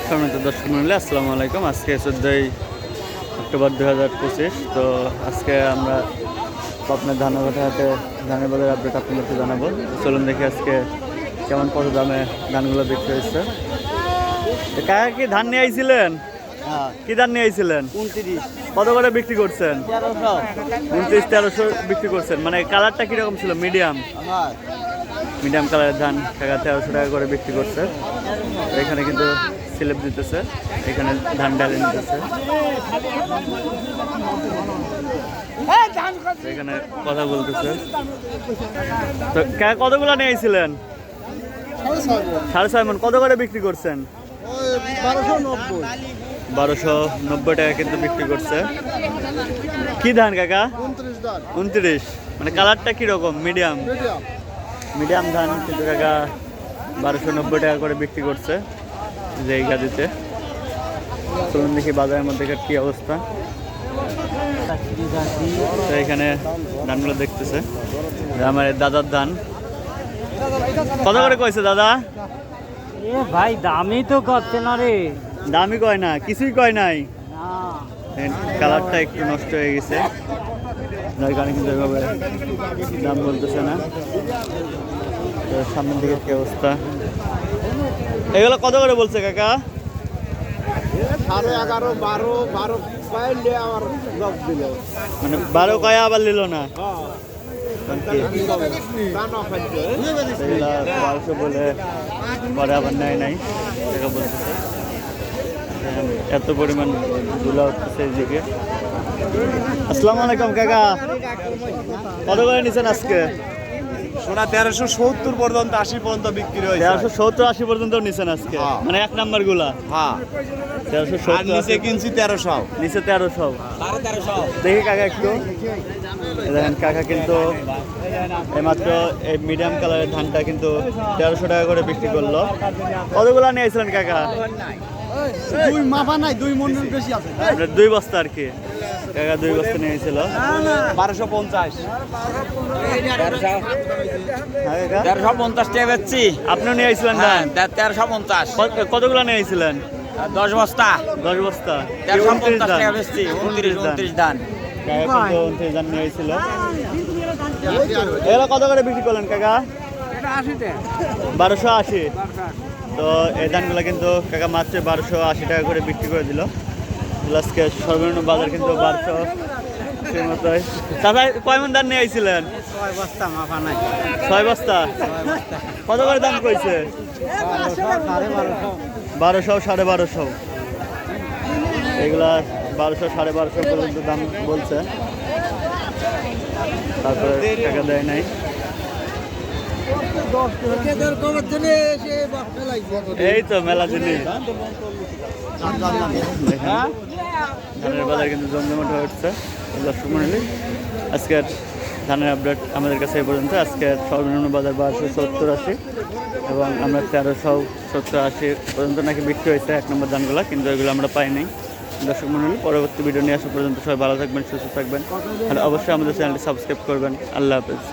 সম্মানিত দর্শক মণ্ডলী, আসসালামু আলাইকুম। আজকে 14ই অক্টোবর 2025। তো আজকে আমরা আপনার ধানবাটা হাটে ধানের বাজার আপডেট আপনাদেরকে জানাবো। চলুন দেখি আজকে কেমন কত দামে ধানগুলো বিক্রি হয়েছে। কাকা কি ধান নিয়ে আইছিলেন? কি ধান নিয়ে আইছিলেন? 29 কত করে বিক্রি করছেন? 1300 29-1300 বিক্রি করছেন। মানে কালারটা কিরকম ছিল? মিডিয়াম হ্যাঁ মিডিয়াম কালারের ধান কাকা 1300 টাকা করে বিক্রি করছে। এখানে কিন্তু স্লিপ দিতেছে, এখানে ধান ডালে নিতেছে, এখানে কথা বলতেছে। তো কাকা কতগুলো নিয়ে আইছিলেন? 6.5 মণ। কত করে বিক্রি করছেন? 1290 টাকা কিন্তু বিক্রি করছে। কি ধান কাকা? 29। মানে কালারটা কিরকম? মিডিয়াম মিডিয়াম ধান কিন্তু কাকা 1290 টাকা করে বিক্রি করছে যে এই গাদিতে। চলুন দেখি বাজারের মধ্যে কি অবস্থা। তো এখানে ধানগুলো দেখতেছে আমার দাদার ধান। কত করে কইছে দাদা? এ ভাই দামই তো করছে না রে। দামই কয় না, কিছুই কয় নাই। কালারটা একটু নষ্ট হয়ে গেছে, যার কারণে কিন্তু এভাবে দাম বলতেছে না। তো সামনের দিকে কি অবস্থা? এগুলো কত করে বলছে কাকা? 11.5 12 পাইলে আমার জব দিল। মানে 12 কয়া আবার নিল না। 1200 বলে পরে আবার নেয় নাই টাকা বলতেছে। এত পরিমাণ ধুলা উঠতেছে এইদিকে। আসসালামু আলাইকুম কাকা, কত করে নিছেন আজকে? সোনা 1370 পর্যন্ত 80 পর্যন্ত বিক্রি হয়েছে। 1370-80 পর্যন্ত নিছেন আজকে? মানে এক নাম্বার গুলা? হ্যাঁ। 1370 আর নিচে কিনছি 1300। নিচে 1300। দেখি কাকা একটু দেখেন, কাকা কিন্তু এইমাত্র এই মিডিয়াম কালারের ধানটা কিন্তু 1300 টাকা করে বিক্রি করলো। কতগুলা নিয়ে আসছিলেন কাকা? দুই মাপা নাই, 2 মণের বেশি আছে। 2 বস্তা আর কি। কাকা 2 বস্তা নিয়ে এসেছিল। 1250। হ্যাঁ কাকা, 1350 টাকা বেচছি। আপনিও নিয়ে আসছিলেন ধান? 1350। কতগুলো নিয়ে আসছিলেন? 10 বস্তা। 10 বস্তা। 1350 টাকা বেচছি। 29 ধান। কাকা কিন্তু 29 ধান নিয়ে এসেছিল। এগুলো কত করে বিক্রি করলেন কাকা? এটা 80 টাকা। 1280। তো এই ধানগুলো কিন্তু কাকা মাত্র 1280 টাকা করে বিক্রি করে দিল। আজকে সর্বনিম্ন বাজার কিন্তু 1200 মতোই। দাদা কয় মণ ধান নিয়ে আইছিলেন? 6 বস্তা মাপা নাই। 6 বস্তা। কত করে দাম কইছে? 1200 1250। এগুলা 1200 1250 পর্যন্ত দাম বলছে, তারপরে টাকা দেয় নাই। এই তো মেলা জিনিস। ধানের বাজার কিন্তু জমজমাট হয়ে উঠছে। দর্শক মণ্ডলী, আজকের ধানের আপডেট আমাদের কাছে এই পর্যন্ত। আজকের সর্বনিম্ন বাজার 1270-80 এবং আমরা 1370-80 পর্যন্ত নাকি বিক্রি হয়েছে এক নম্বর ধানগুলো, কিন্তু ওইগুলো আমরা পাইনি। দর্শক মণ্ডলী, পরবর্তী ভিডিও নিয়ে আসা পর্যন্ত সবাই ভালো থাকবেন, সুস্থ থাকবেন, আর অবশ্যই আমাদের চ্যানেলটি সাবস্ক্রাইব করবেন। আল্লাহ হাফেজ।